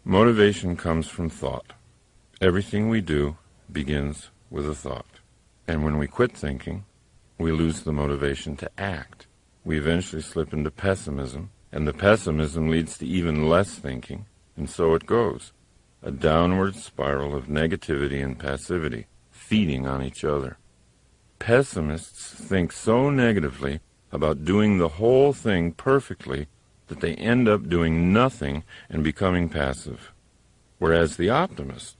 Motivation comes from thought. Everything we do begins with a thought. And when we quit thinking, we lose the motivation to act. We eventually slip into pessimism, and the pessimism leads to even less thinking, and so it goes. A downward spiral of negativity and passivity, feeding on each other. Pessimists think so negatively about doing the whole thing perfectly that they end up doing nothing and becoming passive. Whereas the optimist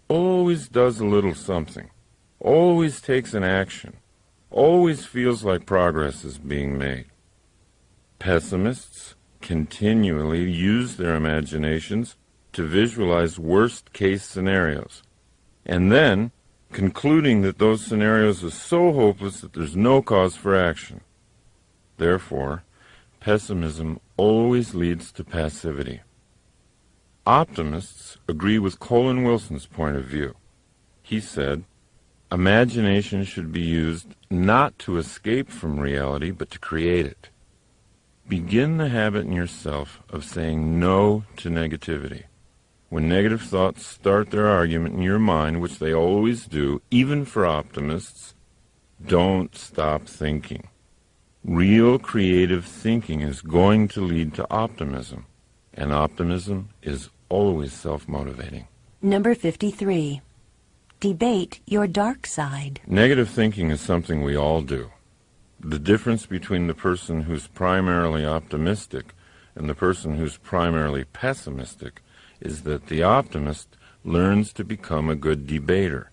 always does a little something, always takes an action, always feels like progress is being made. Pessimists continually use their imaginations to visualize worst-case scenarios, and then, concluding that those scenarios are so hopeless that there's no cause for action. Therefore, pessimism always leads to passivity. Optimists agree with Colin Wilson's point of view. He said, imagination should be used not to escape from reality, but to create it. Begin the habit in yourself of saying no to negativity. When negative thoughts start their argument in your mind, which they always do, even for optimists, don't stop thinking. Real creative thinking is going to lead to optimism, and optimism is always self-motivating. Number 53. Debate your dark side. Negative thinking is something we all do. The difference between the person who's primarily optimistic and the person who's primarily pessimistic is that the optimist learns to become a good debater.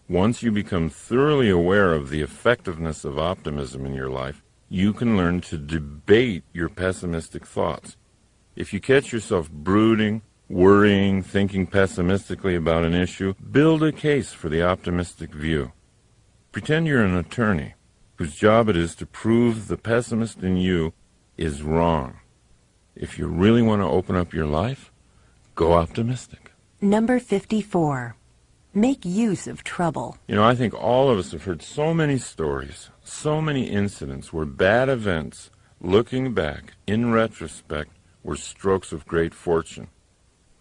Once you become thoroughly aware of the effectiveness of optimism in your life, you can learn to debate your pessimistic thoughts. If you catch yourself brooding, worrying, thinking pessimistically about an issue, build a case for the optimistic view. Pretend you're an attorney whose job it is to prove the pessimist in you is wrong. If you really want to open up your life, go optimistic. Number 54. Make use of trouble. You know, I think all of us have heard so many stories, so many incidents where bad events, looking back, in retrospect, were strokes of great fortune.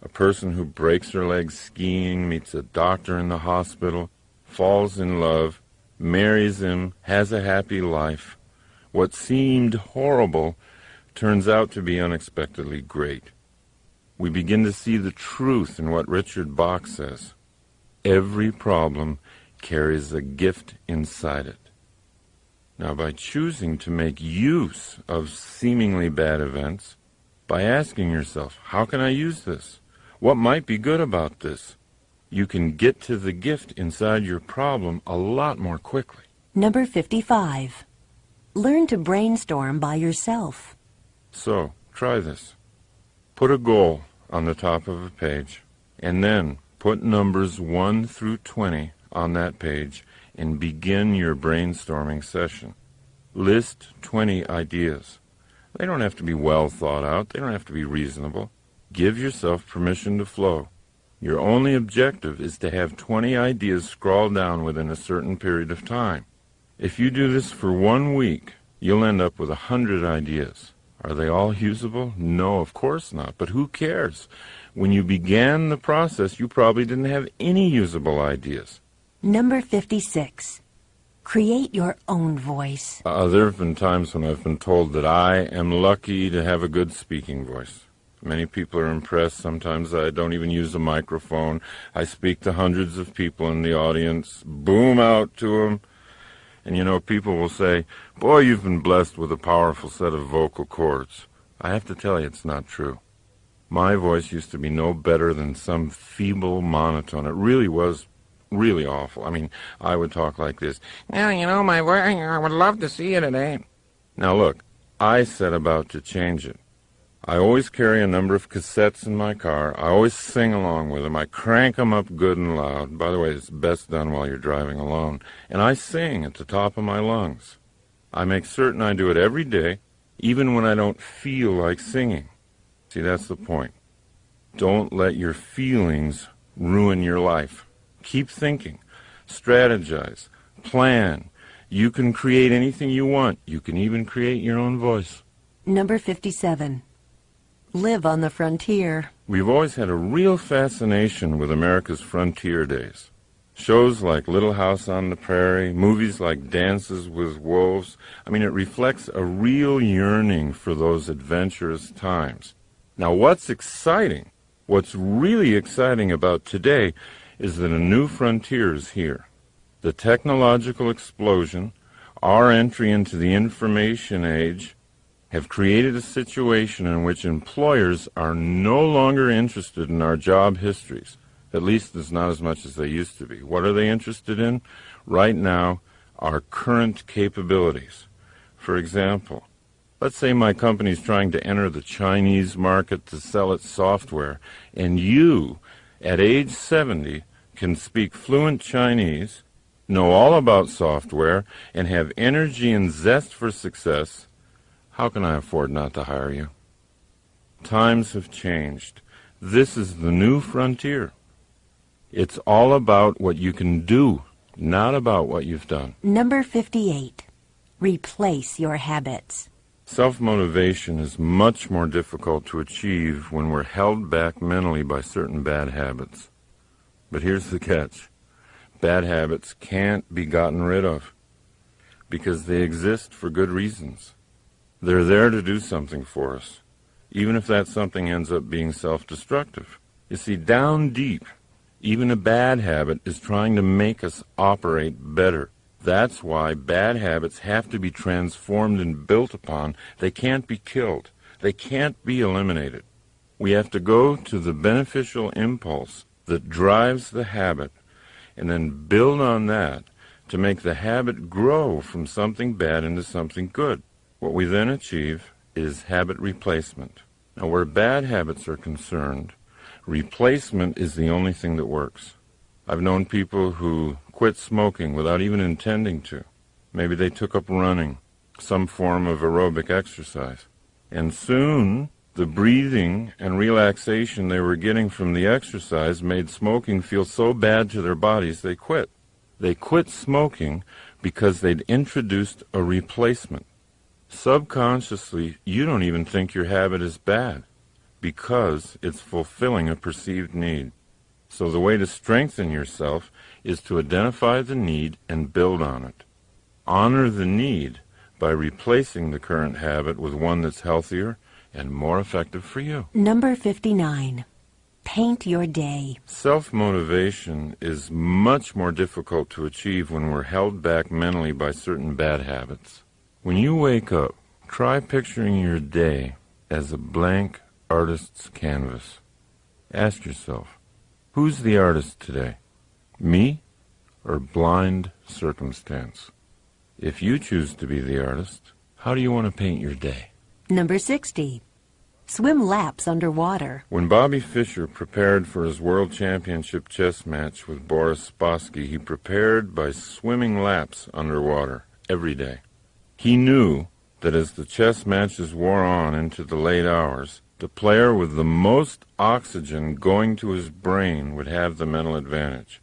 A person who breaks her leg skiing, meets a doctor in the hospital, falls in love, marries him, has a happy life. What seemed horrible turns out to be unexpectedly great. We begin to see the truth in what Richard Bach says. Every problem carries a gift inside it. Now, by choosing to make use of seemingly bad events, by asking yourself, how can I use this? What might be good about this? You can get to the gift inside your problem a lot more quickly. Number 55. Learn to brainstorm by yourself. So, try this. Put a goal on the top of a page, and then put numbers 1 through 20 on that page and begin your brainstorming session. List 20 ideas. They don't have to be well thought out. They don't have to be reasonable. Give yourself permission to flow. Your only objective is to have 20 ideas scrawled down within a certain period of time. If you do this for 1 week, you'll end up with 100 ideas. Are they all usable? No, of course not. But who cares? When you began the process, you probably didn't have any usable ideas. Number 56. Create your own voice. There have been times when I've been told that I am lucky to have a good speaking voice. Many people are impressed. Sometimes I don't even use a microphone. I speak to hundreds of people in the audience, boom out to them. And you know, people will say, boy, you've been blessed with a powerful set of vocal cords. I have to tell you, it's not true. My voice used to be no better than some feeble monotone. It really was really awful. I mean, I would talk like this. Well, you know, my voice, I would love to see you today. Now look, I set about to change it. I always carry a number of cassettes in my car. I always sing along with them. I crank them up good and loud. By the way, it's best done while you're driving alone. And I sing at the top of my lungs. I make certain I do it every day, even when I don't feel like singing. See, that's the point. Don't let your feelings ruin your life. Keep thinking. Strategize. Plan. You can create anything you want. You can even create your own voice. Number 57. Live on the frontier. We've always had a real fascination with America's frontier days. Shows like Little House on the Prairie, movies like Dances with Wolves. I mean, it reflects a real yearning for those adventurous times. Now, what's really exciting about today is that a new frontier is here. The technological explosion, our entry into the information age, have created a situation in which employers are no longer interested in our job histories. At least it's not as much as they used to be. What are they interested in? Right now, our current capabilities. For example, let's say my company's trying to enter the Chinese market to sell its software, and you, at age 70, can speak fluent Chinese, know all about software, and have energy and zest for success. How can I afford not to hire you? Times have changed. This is the new frontier. It's all about what you can do, not about what you've done. Number 58. Replace your habits. Self-motivation is much more difficult to achieve when we're held back mentally by certain bad habits. But here's the catch. Bad habits can't be gotten rid of because they exist for good reasons. They're there to do something for us, even if that something ends up being self-destructive. You see, down deep, even a bad habit is trying to make us operate better. That's why bad habits have to be transformed and built upon. They can't be killed. They can't be eliminated. We have to go to the beneficial impulse that drives the habit and then build on that to make the habit grow from something bad into something good. What we then achieve is habit replacement. Now, where bad habits are concerned, replacement is the only thing that works. I've known people who quit smoking without even intending to. Maybe they took up running, some form of aerobic exercise. And soon, the breathing and relaxation they were getting from the exercise made smoking feel so bad to their bodies they quit. They quit smoking because they'd introduced a replacement. Subconsciously, you don't even think your habit is bad because it's fulfilling a perceived need. So the way to strengthen yourself is to identify the need and build on it. Honor the need by replacing the current habit with one that's healthier and more effective for you. Number 59. Paint your day. Self-motivation is much more difficult to achieve when we're held back mentally by certain bad habits. When you wake up, try picturing your day as a blank artist's canvas. Ask yourself, who's the artist today? Me or blind circumstance? If you choose to be the artist, how do you want to paint your day? Number 60. Swim laps underwater. When Bobby Fischer prepared for his World Championship chess match with Boris Spassky, he prepared by swimming laps underwater every day. He knew that as the chess matches wore on into the late hours, the player with the most oxygen going to his brain would have the mental advantage.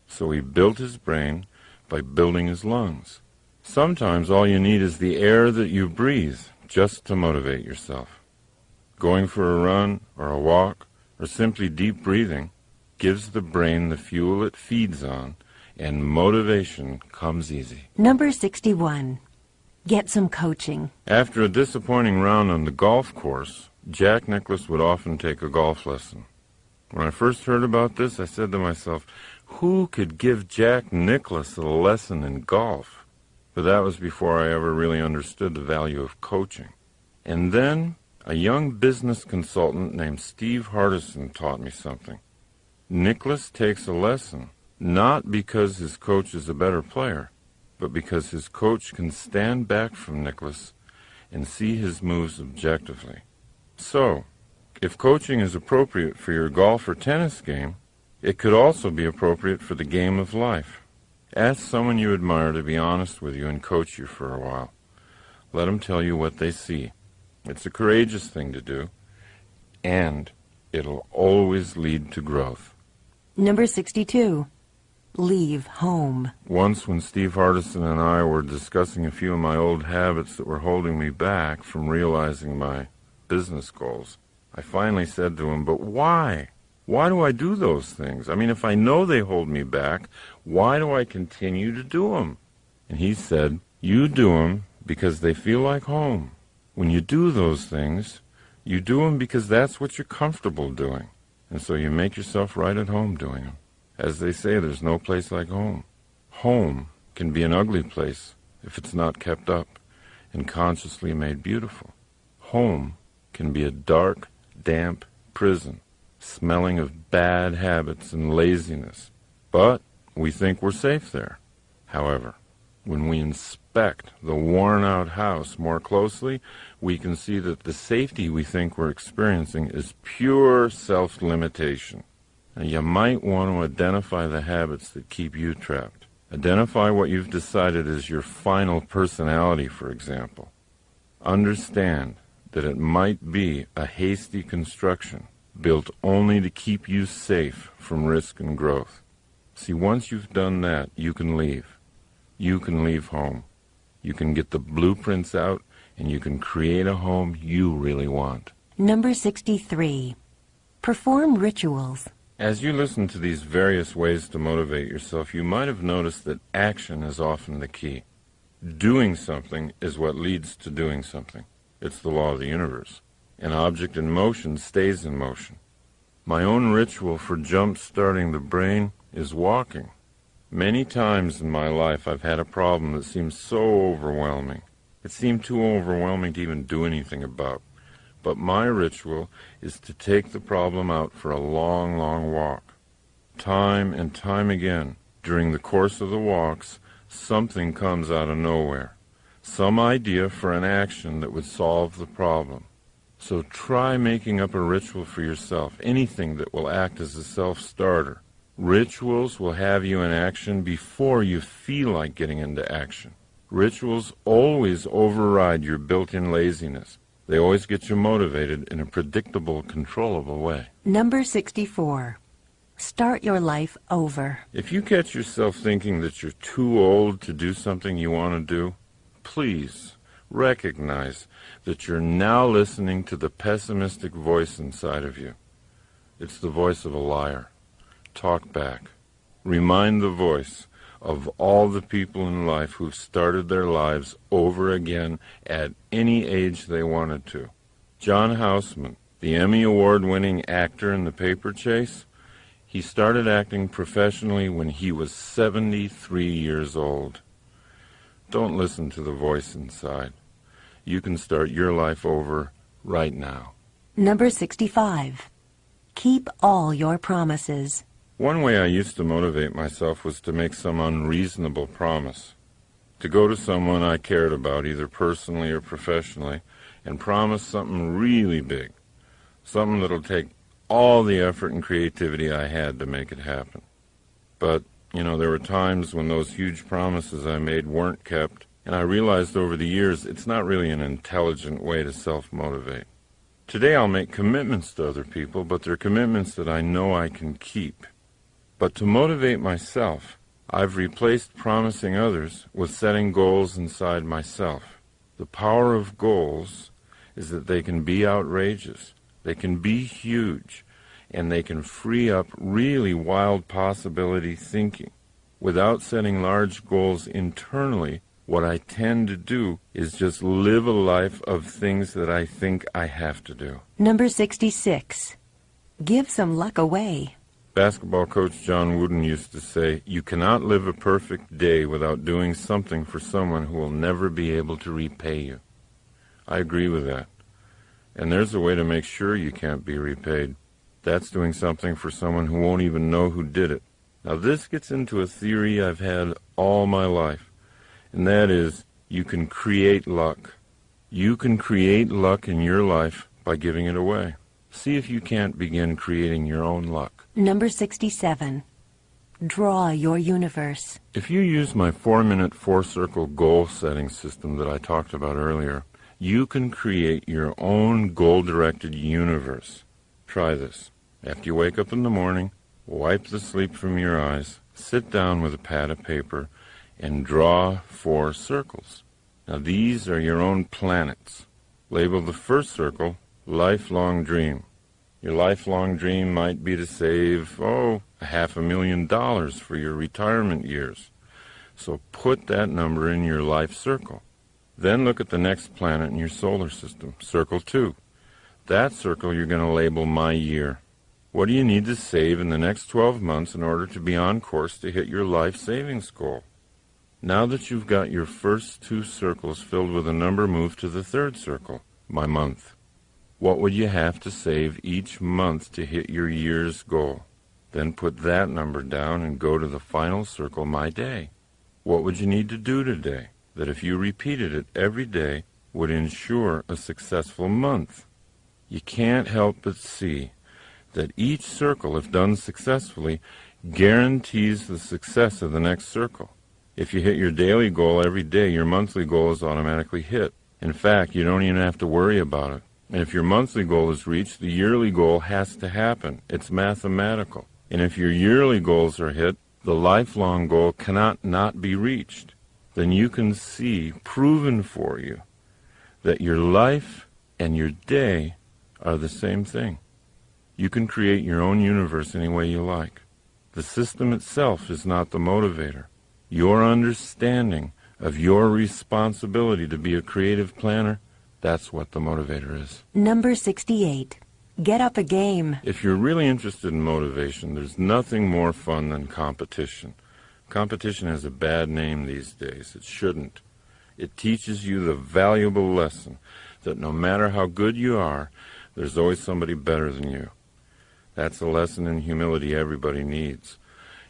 So he built his brain by building his lungs. Sometimes all you need is the air that you breathe just to motivate yourself. Going for a run or a walk or simply deep breathing gives the brain the fuel it feeds on, and motivation comes easy. Number 61. Get some coaching. After a disappointing round on the golf course, Jack Nicklaus would often take a golf lesson. When I first heard about this, I said to myself, who could give Jack Nicklaus a lesson in golf? But that was before I ever really understood the value of coaching. And then a young business consultant named Steve Hardison taught me something. Nicklaus takes a lesson, not because his coach is a better player, but because his coach can stand back from Nicklaus and see his moves objectively. So, if coaching is appropriate for your golf or tennis game, it could also be appropriate for the game of life. Ask someone you admire to be honest with you and coach you for a while. Let them tell you what they see. It's a courageous thing to do, and it'll always lead to growth. Number 62. Leave home. Once when Steve Hardison and I were discussing a few of my old habits that were holding me back from realizing my business goals, I finally said to him, "But why? Why do I do those things? I mean, if I know they hold me back, why do I continue to do them?" And he said, "You do them because they feel like home. When you do those things, you do them because that's what you're comfortable doing. And so you make yourself right at home doing them. As they say, there's no place like home. Home can be an ugly place if it's not kept up and consciously made beautiful. Home can be a dark, damp prison, smelling of bad habits and laziness. But we think we're safe there. However, when we inspect the worn-out house more closely, we can see that the safety we think we're experiencing is pure self-limitation. Now, you might want to identify the habits that keep you trapped. Identify what you've decided is your final personality, for example. Understand that it might be a hasty construction built only to keep you safe from risk and growth. See, once you've done that, you can leave. You can leave home. You can get the blueprints out, and you can create a home you really want. Number 63. Perform rituals. As you listen to these various ways to motivate yourself, you might have noticed that action is often the key. Doing something is what leads to doing something. It's the law of the universe. An object in motion stays in motion. My own ritual for jump-starting the brain is walking. Many times in my life I've had a problem that seemed so overwhelming. It seemed too overwhelming to even do anything about. But my ritual is to take the problem out for a long, long walk. Time and time again, during the course of the walks, something comes out of nowhere. Some idea for an action that would solve the problem. So try making up a ritual for yourself, anything that will act as a self-starter. Rituals will have you in action before you feel like getting into action. Rituals always override your built-in laziness. They always get you motivated in a predictable, controllable way. Number 64. Start your life over. If you catch yourself thinking that you're too old to do something you want to do, please recognize that you're now listening to the pessimistic voice inside of you. It's the voice of a liar. Talk back. Remind the voice of all the people in life who've started their lives over again at any age they wanted to. John Houseman, the Emmy Award-winning actor in The Paper Chase, he started acting professionally when he was 73 years old. Don't listen to the voice inside. You can start your life over right now. Number 65. Keep all your promises. One way I used to motivate myself was to make some unreasonable promise. To go to someone I cared about, either personally or professionally, and promise something really big. Something that'll take all the effort and creativity I had to make it happen. But, there were times when those huge promises I made weren't kept, and I realized over the years it's not really an intelligent way to self-motivate. Today I'll make commitments to other people, but they're commitments that I know I can keep. But to motivate myself, I've replaced promising others with setting goals inside myself. The power of goals is that they can be outrageous, they can be huge, and they can free up really wild possibility thinking. Without setting large goals internally, what I tend to do is just live a life of things that I think I have to do. Number 66. Give some luck away. Basketball coach John Wooden used to say, "You cannot live a perfect day without doing something for someone who will never be able to repay you." I agree with that. And there's a way to make sure you can't be repaid. That's doing something for someone who won't even know who did it. Now this gets into a theory I've had all my life, and that is, you can create luck. You can create luck in your life by giving it away. See if you can't begin creating your own luck. Number 67. Draw your universe. If you use my 4-minute 4-circle goal-setting system that I talked about earlier, you can create your own goal-directed universe. Try this. After you wake up in the morning, wipe the sleep from your eyes, sit down with a pad of paper, and draw 4 circles. Now these are your own planets. Label the first circle lifelong dream. Your lifelong dream might be to save, $500,000 for your retirement years. So put that number in your life circle. Then look at the next planet in your solar system, circle 2. That circle you're going to label my year. What do you need to save in the next 12 months in order to be on course to hit your life savings goal? Now that you've got your first 2 circles filled with a number, move to the 3rd circle, my month. What would you have to save each month to hit your year's goal? Then put that number down and go to the final circle, my day. What would you need to do today that if you repeated it every day would ensure a successful month? You can't help but see that each circle, if done successfully, guarantees the success of the next circle. If you hit your daily goal every day, your monthly goal is automatically hit. In fact, you don't even have to worry about it. And if your monthly goal is reached, the yearly goal has to happen. It's mathematical. And if your yearly goals are hit, the lifelong goal cannot not be reached. Then you can see, proven for you, that your life and your day are the same thing. You can create your own universe any way you like. The system itself is not the motivator. Your understanding of your responsibility to be a creative planner, that's what the motivator is. Number 68. Get up a game. If you're really interested in motivation, there's nothing more fun than competition. Competition has a bad name these days. It shouldn't. It teaches you the valuable lesson that no matter how good you are, there's always somebody better than you. That's a lesson in humility everybody needs.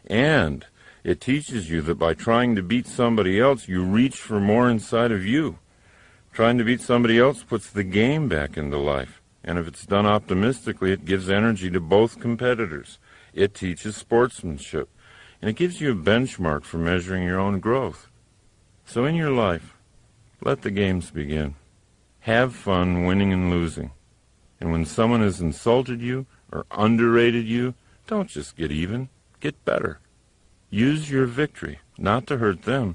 And it teaches you that by trying to beat somebody else, you reach for more inside of you. Trying to beat somebody else puts the game back into life. And if it's done optimistically, it gives energy to both competitors. It teaches sportsmanship. And it gives you a benchmark for measuring your own growth. So in your life, let the games begin. Have fun winning and losing. And when someone has insulted you or underrated you, don't just get even, get better. Use your victory, not to hurt them,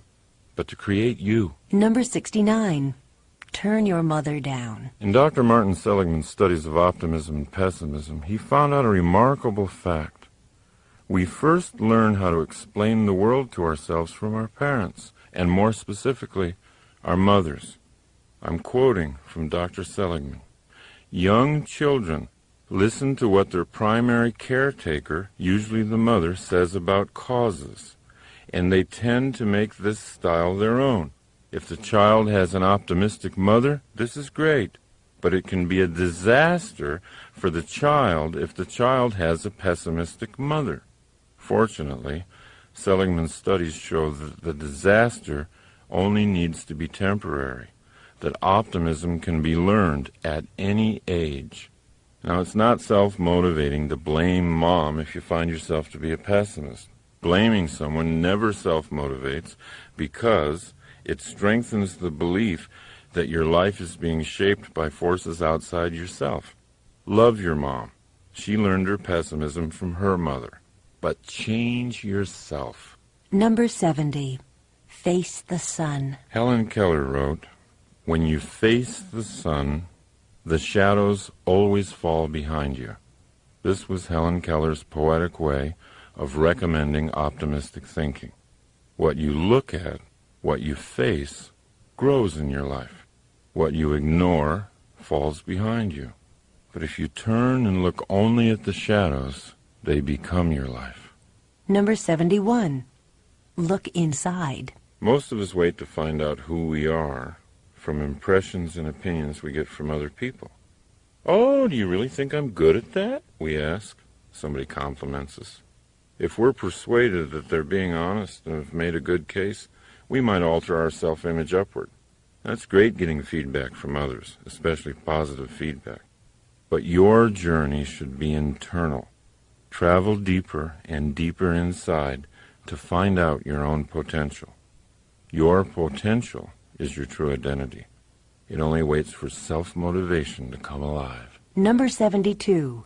but to create you. Number 69. Turn your mother down. In Dr. Martin Seligman's studies of optimism and pessimism, he found out a remarkable fact. We first learn how to explain the world to ourselves from our parents, and more specifically, our mothers. I'm quoting from Dr. Seligman. Young children listen to what their primary caretaker, usually the mother, says about causes, and they tend to make this style their own. If the child has an optimistic mother, this is great, but it can be a disaster for the child if the child has a pessimistic mother. Fortunately, Seligman's studies show that the disaster only needs to be temporary, that optimism can be learned at any age. Now, it's not self-motivating to blame mom if you find yourself to be a pessimist. Blaming someone never self-motivates because it strengthens the belief that your life is being shaped by forces outside yourself. Love your mom. She learned her pessimism from her mother. But change yourself. Number 70. Face the sun. Helen Keller wrote, "When you face the sun, the shadows always fall behind you." This was Helen Keller's poetic way of recommending optimistic thinking. What you look at, what you face, grows in your life. What you ignore falls behind you. But if you turn and look only at the shadows, they become your life. Number 71. Look inside. Most of us wait to find out who we are from impressions and opinions we get from other people. "Oh, do you really think I'm good at that?" we ask. Somebody compliments us. If we're persuaded that they're being honest and have made a good case, we might alter our self-image upward. That's great getting feedback from others, especially positive feedback. But your journey should be internal. Travel deeper and deeper inside to find out your own potential. Your potential is your true identity. It only waits for self-motivation to come alive. Number 72.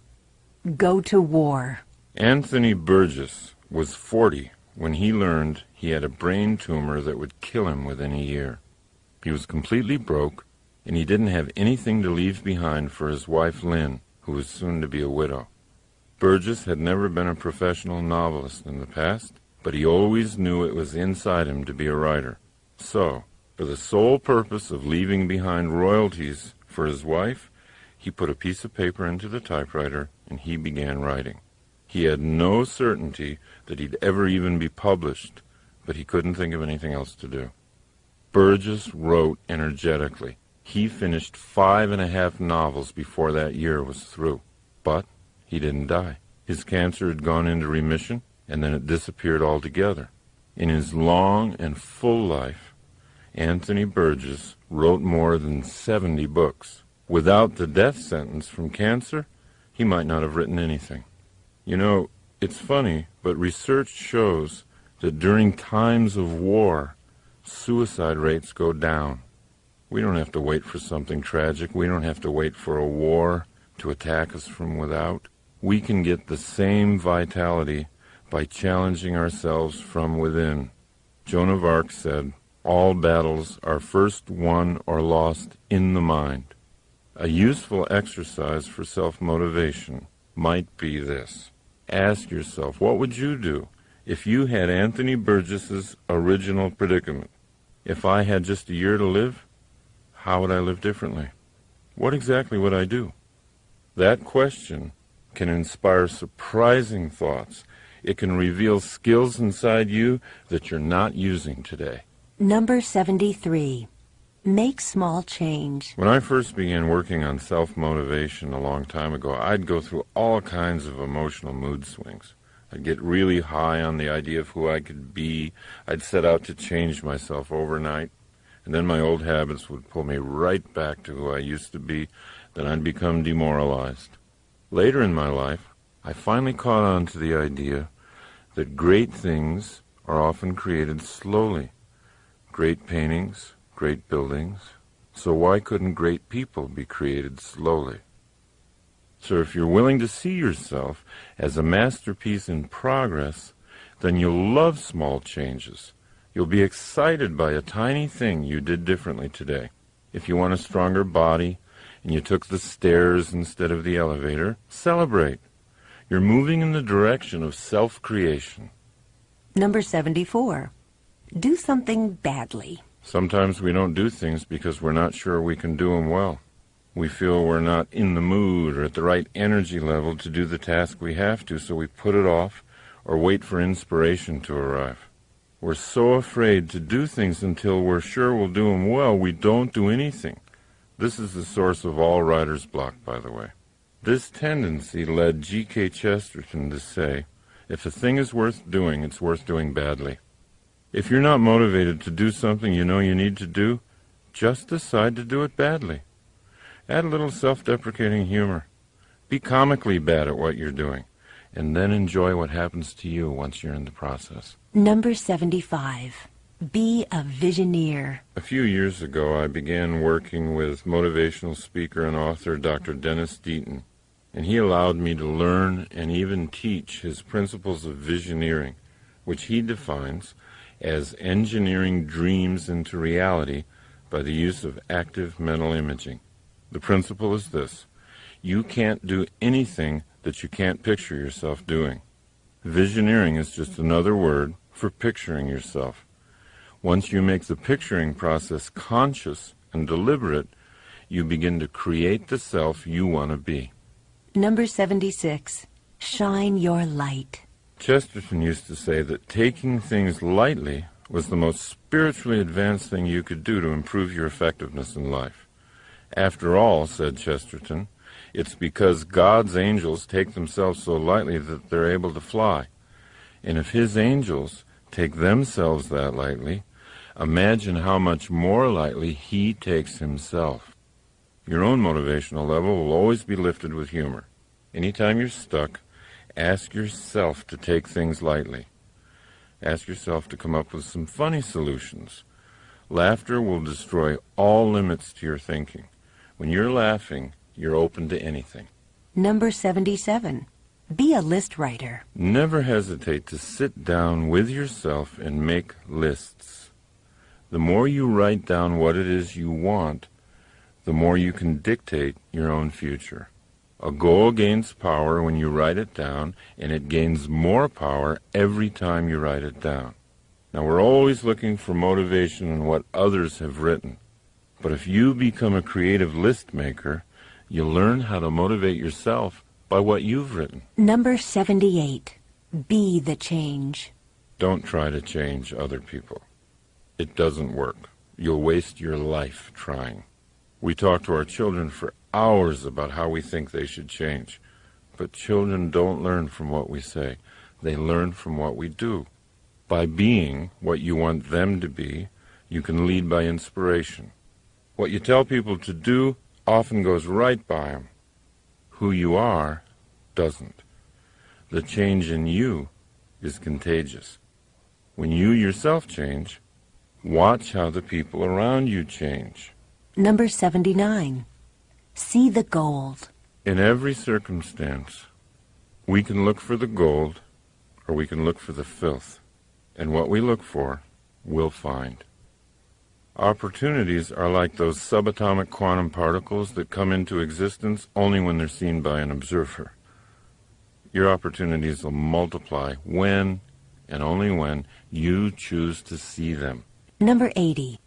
Go to war. Anthony Burgess was 40 when he learned he had a brain tumor that would kill him within a year. He was completely broke, and he didn't have anything to leave behind for his wife Lynn, who was soon to be a widow. Burgess had never been a professional novelist in the past, but he always knew it was inside him to be a writer. So, for the sole purpose of leaving behind royalties for his wife, he put a piece of paper into the typewriter and he began writing. He had no certainty that he'd ever even be published, but he couldn't think of anything else to do. Burgess wrote energetically. He finished 5.5 novels before that year was through. But he didn't die. His cancer had gone into remission, and then it disappeared altogether. In his long and full life, Anthony Burgess wrote more than 70 books. Without the death sentence from cancer, he might not have written anything. You know, it's funny, but research shows that during times of war, suicide rates go down. We don't have to wait for something tragic. We don't have to wait for a war to attack us from without. We can get the same vitality by challenging ourselves from within. Joan of Arc said, "All battles are first won or lost in the mind." A useful exercise for self-motivation might be this. Ask yourself, what would you do if you had Anthony Burgess's original predicament? If I had just a year to live, how would I live differently? What exactly would I do? That question can inspire surprising thoughts. It can reveal skills inside you that you're not using today. Number 73. Make small change. When I first began working on self-motivation a long time ago, I'd go through all kinds of emotional mood swings. I'd get really high on the idea of who I could be. I'd set out to change myself overnight, and then my old habits would pull me right back to who I used to be. Then I'd become demoralized. Later in my life, I finally caught on to the idea that great things are often created slowly. Great paintings, great buildings. So why couldn't great people be created slowly? So if you're willing to see yourself as a masterpiece in progress, then you'll love small changes. You'll be excited by a tiny thing you did differently today. If you want a stronger body and you took the stairs instead of the elevator, celebrate. You're moving in the direction of self-creation. Number 74. Do something badly. Sometimes we don't do things because we're not sure we can do them well. We feel we're not in the mood or at the right energy level to do the task we have to, so we put it off or wait for inspiration to arrive. We're so afraid to do things until we're sure we'll do them well, we don't do anything. This is the source of all writer's block, by the way. This tendency led G.K. Chesterton to say, if a thing is worth doing, it's worth doing badly. If you're not motivated to do something you know you need to do, just decide to do it badly. Add a little self-deprecating humor. Be comically bad at what you're doing, and then enjoy what happens to you once you're in the process. Number 75. Be a visioneer. A few years ago, I began working with motivational speaker and author Dr. Dennis Deaton, and he allowed me to learn and even teach his principles of visioneering, which he defines as engineering dreams into reality by the use of active mental imaging. The principle is this: you can't do anything that you can't picture yourself doing. Visioneering is just another word for picturing yourself. Once you make the picturing process conscious and deliberate, you begin to create the self you want to be. Number 76. Shine your light. Chesterton used to say that taking things lightly was the most spiritually advanced thing you could do to improve your effectiveness in life. After all, said Chesterton, it's because God's angels take themselves so lightly that they're able to fly. And if his angels take themselves that lightly, imagine how much more lightly he takes himself. Your own motivational level will always be lifted with humor. Anytime you're stuck, ask yourself to take things lightly. Ask yourself to come up with some funny solutions. Laughter will destroy all limits to your thinking. When you're laughing, you're open to anything. Number 77. Be a list writer. Never hesitate to sit down with yourself and make lists. The more you write down what it is you want, the more you can dictate your own future. A goal gains power when you write it down, and it gains more power every time you write it down. Now, we're always looking for motivation in what others have written. But if you become a creative list maker, you'll learn how to motivate yourself by what you've written. Number 78. Be the change. Don't try to change other people. It doesn't work. You'll waste your life trying. We talk to our children for hours about how we think they should change. But children don't learn from what we say. They learn from what we do. By being what you want them to be, you can lead by inspiration. What you tell people to do often goes right by them. Who you are doesn't. The change in you is contagious. When you yourself change, watch how the people around you change. Number 79. See the gold. In every circumstance, we can look for the gold or we can look for the filth. And what we look for, we'll find. Opportunities are like those subatomic quantum particles that come into existence only when they're seen by an observer. Your opportunities will multiply when and only when you choose to see them. Number 80.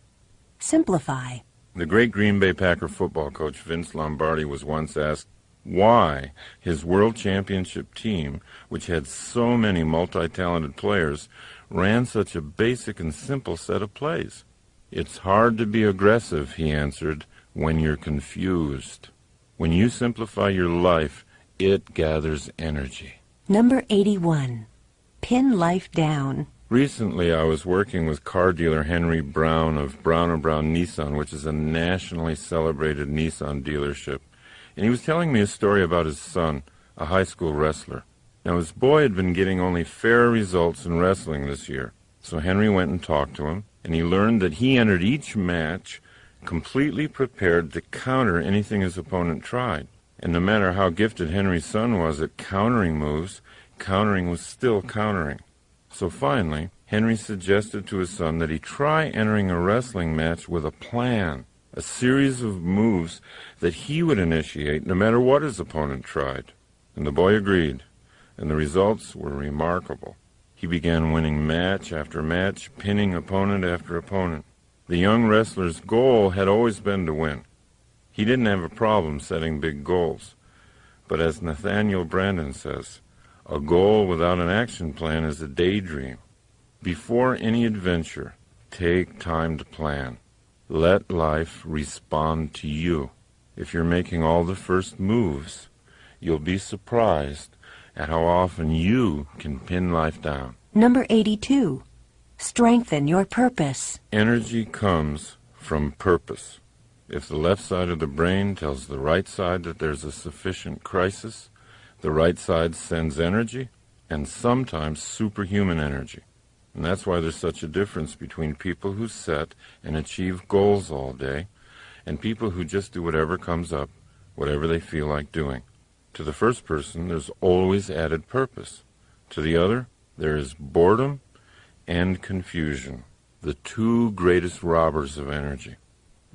Simplify. The great Green Bay Packer football coach Vince Lombardi was once asked why his world championship team, which had so many multi-talented players, ran such a basic and simple set of plays. It's hard to be aggressive, he answered, when you're confused. When you simplify your life, it gathers energy. Number 81. Pin life down. Recently, I was working with car dealer Henry Brown of Brown & Brown Nissan, which is a nationally celebrated Nissan dealership. And he was telling me a story about his son, a high school wrestler. Now, his boy had been getting only fair results in wrestling this year. So Henry went and talked to him, and he learned that he entered each match completely prepared to counter anything his opponent tried. And no matter how gifted Henry's son was at countering moves, countering was still countering. So finally, Henry suggested to his son that he try entering a wrestling match with a plan, a series of moves that he would initiate no matter what his opponent tried. And the boy agreed, and the results were remarkable. He began winning match after match, pinning opponent after opponent. The young wrestler's goal had always been to win. He didn't have a problem setting big goals. But as Nathaniel Brandon says, a goal without an action plan is a daydream. Before any adventure, take time to plan. Let life respond to you. If you're making all the first moves, you'll be surprised at how often you can pin life down. Number 82. Strengthen your purpose. Energy comes from purpose. If the left side of the brain tells the right side that there's a sufficient crisis, the right side sends energy, and sometimes superhuman energy. And that's why there's such a difference between people who set and achieve goals all day and people who just do whatever comes up, whatever they feel like doing. To the first person, there's always added purpose. To the other, there is boredom and confusion, the two greatest robbers of energy.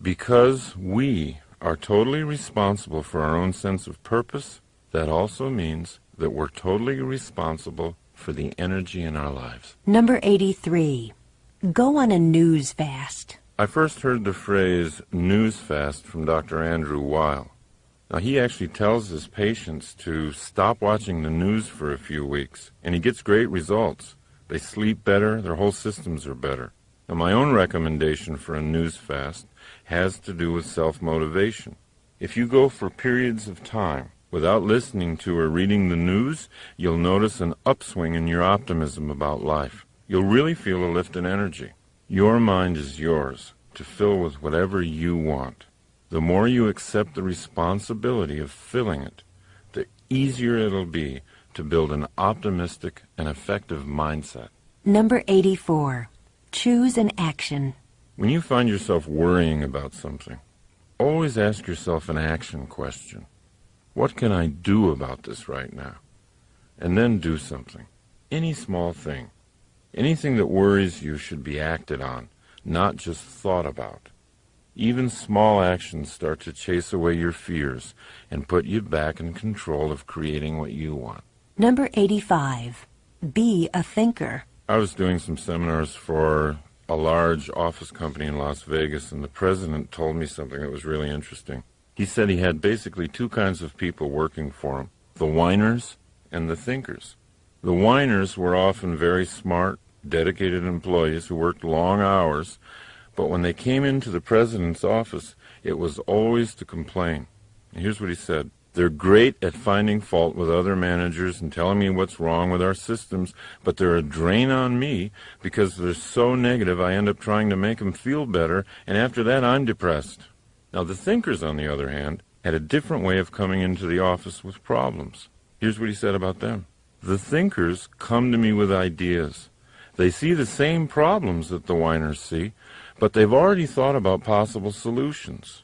Because we are totally responsible for our own sense of purpose, that also means that we're totally responsible for the energy in our lives. Number 83. Go on a news fast. I first heard the phrase news fast from Dr. Andrew Weil. Now, he actually tells his patients to stop watching the news for a few weeks, and he gets great results. They sleep better, their whole systems are better. Now, my own recommendation for a news fast has to do with self-motivation. If you go for periods of time without listening to or reading the news, you'll notice an upswing in your optimism about life. You'll really feel a lift in energy. Your mind is yours to fill with whatever you want. The more you accept the responsibility of filling it, the easier it'll be to build an optimistic and effective mindset. Number 84. Choose an action. When you find yourself worrying about something, always ask yourself an action question. What can I do about this right now? And then do something. Any small thing. Anything that worries you should be acted on, not just thought about. Even small actions start to chase away your fears and put you back in control of creating what you want. Number 85. Be a thinker. I was doing some seminars for a large office company in Las Vegas, and the president told me something that was really interesting. He said he had basically two kinds of people working for him, the whiners and the thinkers. The whiners were often very smart, dedicated employees who worked long hours, but when they came into the president's office, it was always to complain. And here's what he said. They're great at finding fault with other managers and telling me what's wrong with our systems, but they're a drain on me because they're so negative I end up trying to make them feel better, and after that I'm depressed. Now the thinkers, on the other hand, had a different way of coming into the office with problems. Here's what he said about them. The thinkers come to me with ideas. They see the same problems that the whiners see, but they've already thought about possible solutions.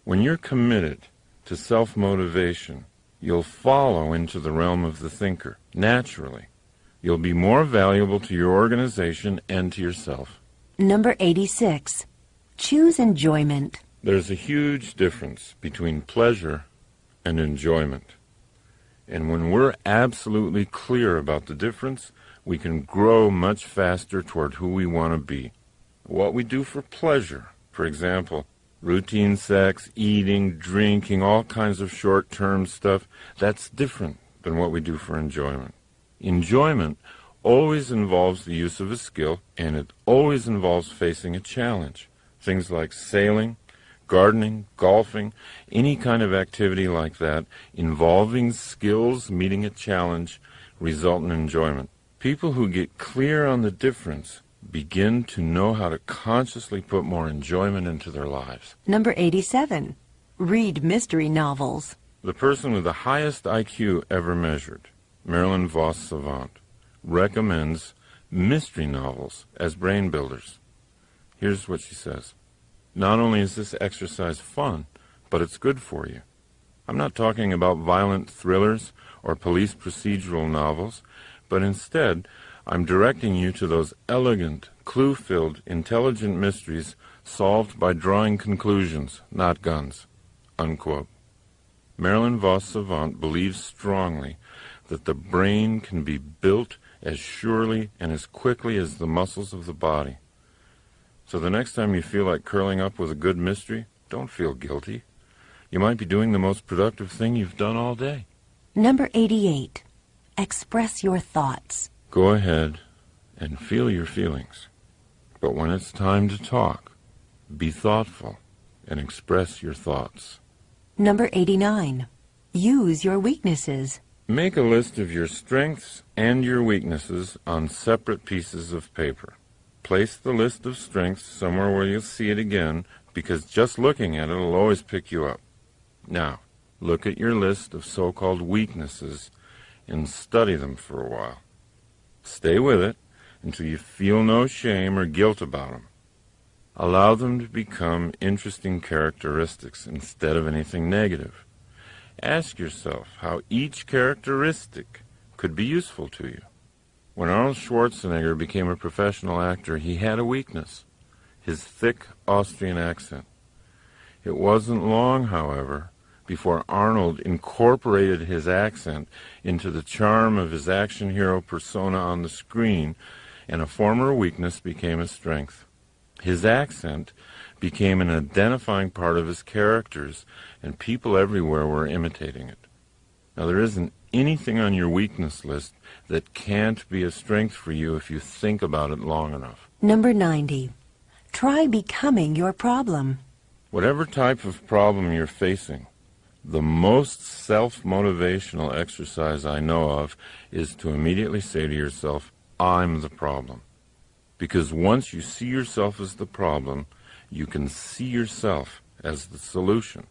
When you're committed to self-motivation, you'll follow into the realm of the thinker, naturally. You'll be more valuable to your organization and to yourself. Number 86. Choose enjoyment. There's a huge difference between pleasure and enjoyment. And when we're absolutely clear about the difference, we can grow much faster toward who we want to be. What we do for pleasure, for example, routine sex, eating, drinking, all kinds of short-term stuff, that's different than what we do for enjoyment. Enjoyment always involves the use of a skill, and it always involves facing a challenge. Things like sailing, gardening, golfing, any kind of activity like that involving skills meeting a challenge result in enjoyment. People who get clear on the difference begin to know how to consciously put more enjoyment into their lives. Number 87. Read mystery novels. The person with the highest IQ ever measured, Marilyn Vos Savant, recommends mystery novels as brain builders. Here's what she says. Not only is this exercise fun, but it's good for you. I'm not talking about violent thrillers or police procedural novels, but instead, I'm directing you to those elegant, clue-filled, intelligent mysteries solved by drawing conclusions, not guns." Unquote. Marilyn Vos Savant believes strongly that the brain can be built as surely and as quickly as the muscles of the body. So the next time you feel like curling up with a good mystery, don't feel guilty. You might be doing the most productive thing you've done all day. Number 88. Express your thoughts. Go ahead and feel your feelings. But when it's time to talk, be thoughtful and express your thoughts. Number 89. Use your weaknesses. Make a list of your strengths and your weaknesses on separate pieces of paper. Place the list of strengths somewhere where you'll see it again, because just looking at it will always pick you up. Now, look at your list of so-called weaknesses and study them for a while. Stay with it until you feel no shame or guilt about them. Allow them to become interesting characteristics instead of anything negative. Ask yourself how each characteristic could be useful to you. When Arnold Schwarzenegger became a professional actor, he had a weakness, his thick Austrian accent. It wasn't long, however, before Arnold incorporated his accent into the charm of his action hero persona on the screen, and a former weakness became a strength. His accent became an identifying part of his characters, and people everywhere were imitating it. Now, there isn't anything on your weakness list that can't be a strength for you if you think about it long enough. Number 90. Try becoming your problem. Whatever type of problem you're facing, the most self-motivational exercise I know of is to immediately say to yourself, I'm the problem. Because once you see yourself as the problem, you can see yourself as the solution.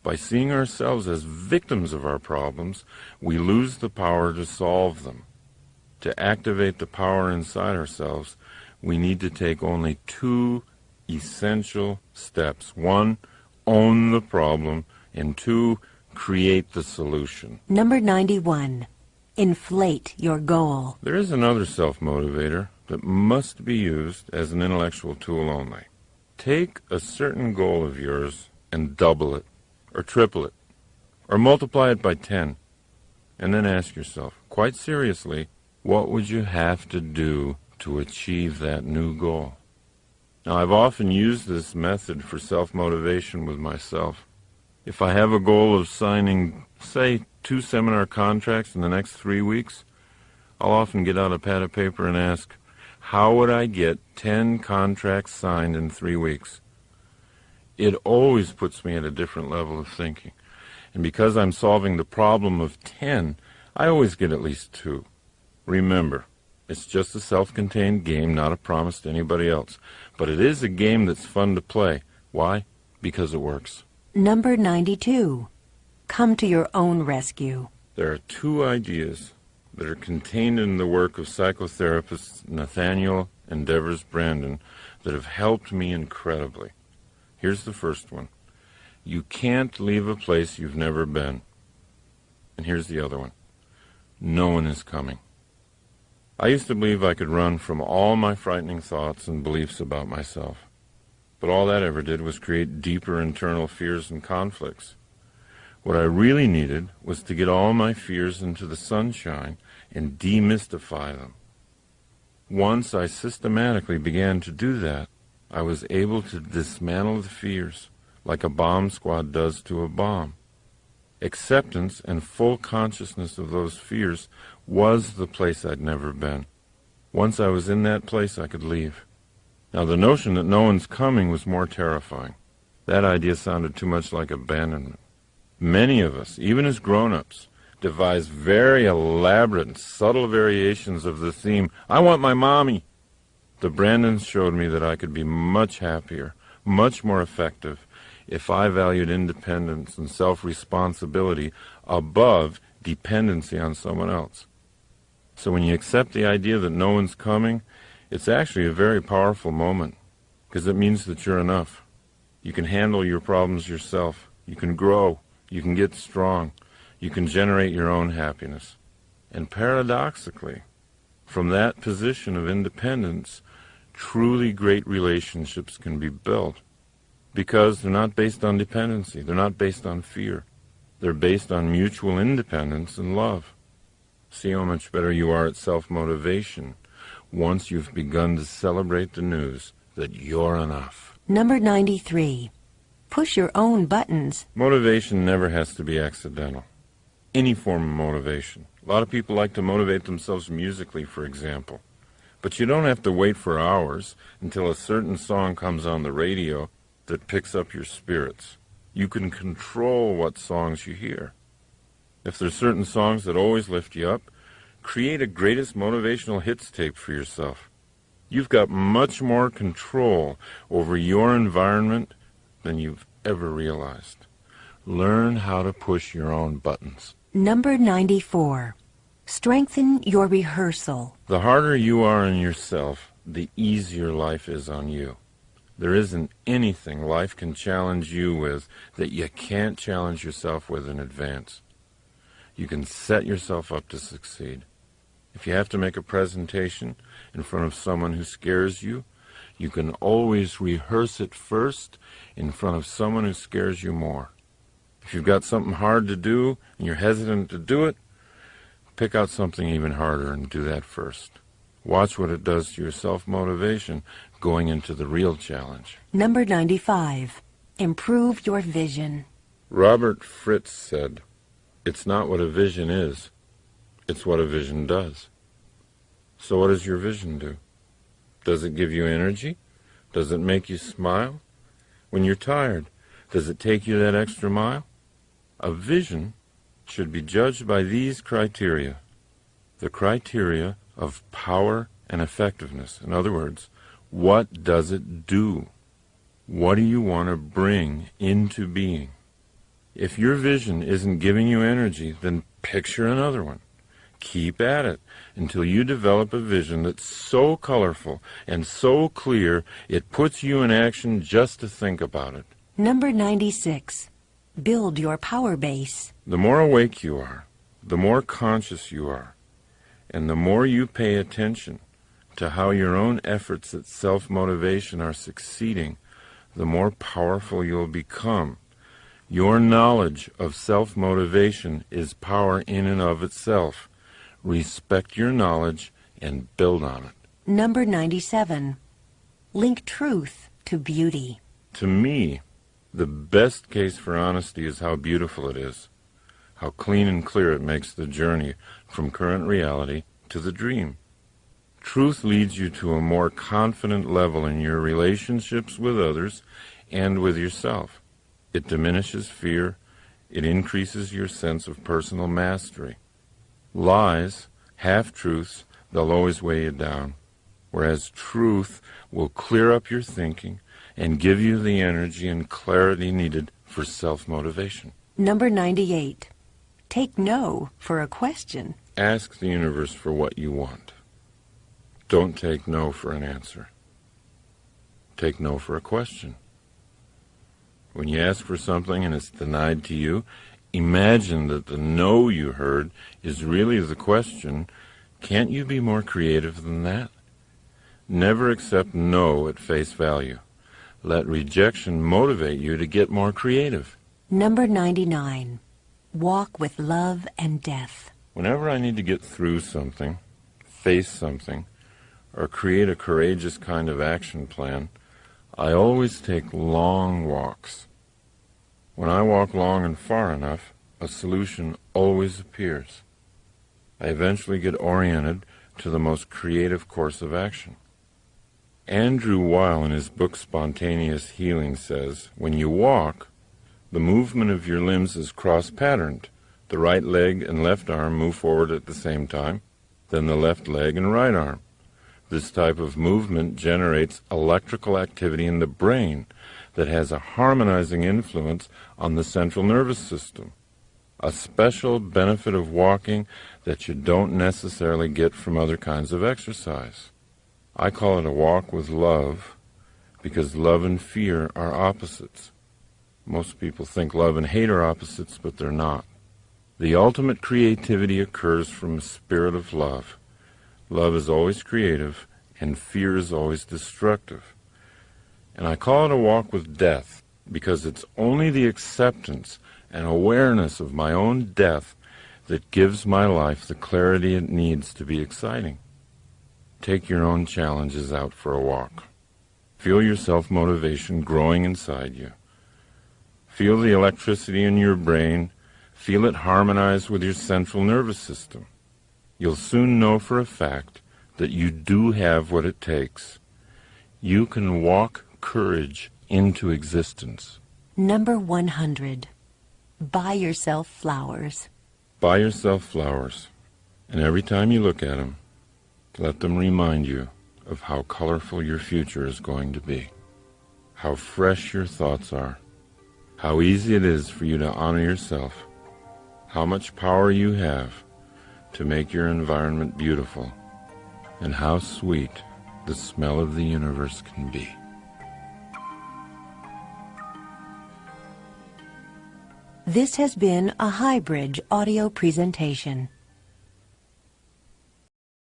By seeing ourselves as victims of our problems, we lose the power to solve them. To activate the power inside ourselves, we need to take only two essential steps. One, own the problem, and two, create the solution. Number 91. Inflate your goal. There is another self-motivator that must be used as an intellectual tool only. Take a certain goal of yours and double it, or triple it, or multiply it by 10, and then ask yourself, quite seriously, what would you have to do to achieve that new goal? Now, I've often used this method for self-motivation with myself. If I have a goal of signing, say, 2 seminar contracts in the next 3 weeks, I'll often get out a pad of paper and ask, how would I get 10 contracts signed in 3 weeks? It always puts me at a different level of thinking. And because I'm solving the problem of 10, I always get at least 2. Remember, it's just a self-contained game, not a promise to anybody else. But it is a game that's fun to play. Why? Because it works. Number 92. Come to your own rescue. There are 2 ideas that are contained in the work of psychotherapist Nathaniel and Devers Brandon that have helped me incredibly. Here's the first one. You can't leave a place you've never been. And here's the other one. No one is coming. I used to believe I could run from all my frightening thoughts and beliefs about myself. But all that ever did was create deeper internal fears and conflicts. What I really needed was to get all my fears into the sunshine and demystify them. Once I systematically began to do that, I was able to dismantle the fears like a bomb squad does to a bomb. Acceptance and full consciousness of those fears was the place I'd never been. Once I was in that place, I could leave. Now, the notion that no one's coming was more terrifying. That idea sounded too much like abandonment. Many of us, even as grown-ups, devise very elaborate and subtle variations of the theme, I want my mommy. The Brandons showed me that I could be much happier, much more effective, if I valued independence and self-responsibility above dependency on someone else. So when you accept the idea that no one's coming, it's actually a very powerful moment, because it means that you're enough. You can handle your problems yourself. You can grow. You can get strong. You can generate your own happiness. And paradoxically, from that position of independence, truly great relationships can be built, because they're not based on dependency. They're not based on fear. They're based on mutual independence and love. See how much better you are at self-motivation once you've begun to celebrate the news that you're enough. Number 93. Push your own buttons. Motivation never has to be accidental. Any form of motivation. A lot of people like to motivate themselves musically, for example. But you don't have to wait for hours until a certain song comes on the radio that picks up your spirits. You can control what songs you hear. If there's certain songs that always lift you up, create a greatest motivational hits tape for yourself. You've got much more control over your environment than you've ever realized. Learn how to push your own buttons. Number 94. Strengthen your rehearsal. The harder you are on yourself, the easier life is on you. There isn't anything life can challenge you with that you can't challenge yourself with in advance. You can set yourself up to succeed. If you have to make a presentation in front of someone who scares you, you can always rehearse it first in front of someone who scares you more. If you've got something hard to do and you're hesitant to do it, pick out something even harder and do that first. Watch what it does to your self-motivation going into the real challenge. Number 95. Improve your vision. Robert Fritz said, "It's not what a vision is, it's what a vision does." So what does your vision do? Does it give you energy? Does it make you smile? When you're tired, does it take you that extra mile? A vision should be judged by these criteria. The criteria of power and effectiveness. In other words, what does it do? What do you want to bring into being? If your vision isn't giving you energy, then picture another one. Keep at it until you develop a vision that's so colorful and so clear it puts you in action just to think about it. Number 96. Build your power base. The more awake you are, the more conscious you are, and the more you pay attention to how your own efforts at self-motivation are succeeding, the more powerful you'll become. Your knowledge of self-motivation is power in and of itself. Respect your knowledge and build on it. Number 97. Link truth to beauty. To me, the best case for honesty is how beautiful it is, how clean and clear it makes the journey from current reality to the dream. Truth leads you to a more confident level in your relationships with others and with yourself. It diminishes fear. It increases your sense of personal mastery. Lies, half-truths, they'll always weigh you down, whereas truth will clear up your thinking and give you the energy and clarity needed for self-motivation. Number 98. Take no for a question. Ask the universe for what you want. Don't take no for an answer. Take no for a question. When you ask for something and it's denied to you, imagine that the no you heard is really the question. Can't you be more creative than that? Never accept no at face value. Let rejection motivate you to get more creative. Number 99. Walk with love and death. Whenever I need to get through something, face something, or create a courageous kind of action plan, I always take long walks. When I walk long and far enough, a solution always appears. I eventually get oriented to the most creative course of action. Andrew Weil, in his book Spontaneous Healing, says, when you walk, the movement of your limbs is cross-patterned. The right leg and left arm move forward at the same time, then the left leg and right arm. This type of movement generates electrical activity in the brain that has a harmonizing influence on the central nervous system, a special benefit of walking that you don't necessarily get from other kinds of exercise. I call it a walk with love because love and fear are opposites. Most people think love and hate are opposites, but they're not. The ultimate creativity occurs from a spirit of love. Love is always creative, and fear is always destructive. And I call it a walk with death because it's only the acceptance and awareness of my own death that gives my life the clarity it needs to be exciting. Take your own challenges out for a walk. Feel your self-motivation growing inside you. Feel the electricity in your brain. Feel it harmonize with your central nervous system. You'll soon know for a fact that you do have what it takes. You can walk courage into existence. Number 100. Buy yourself flowers. Buy yourself flowers, and every time you look at them, let them remind you of how colorful your future is going to be, how fresh your thoughts are, how easy it is for you to honor yourself, how much power you have to make your environment beautiful, and how sweet the smell of the universe can be. This has been a Highbridge audio presentation.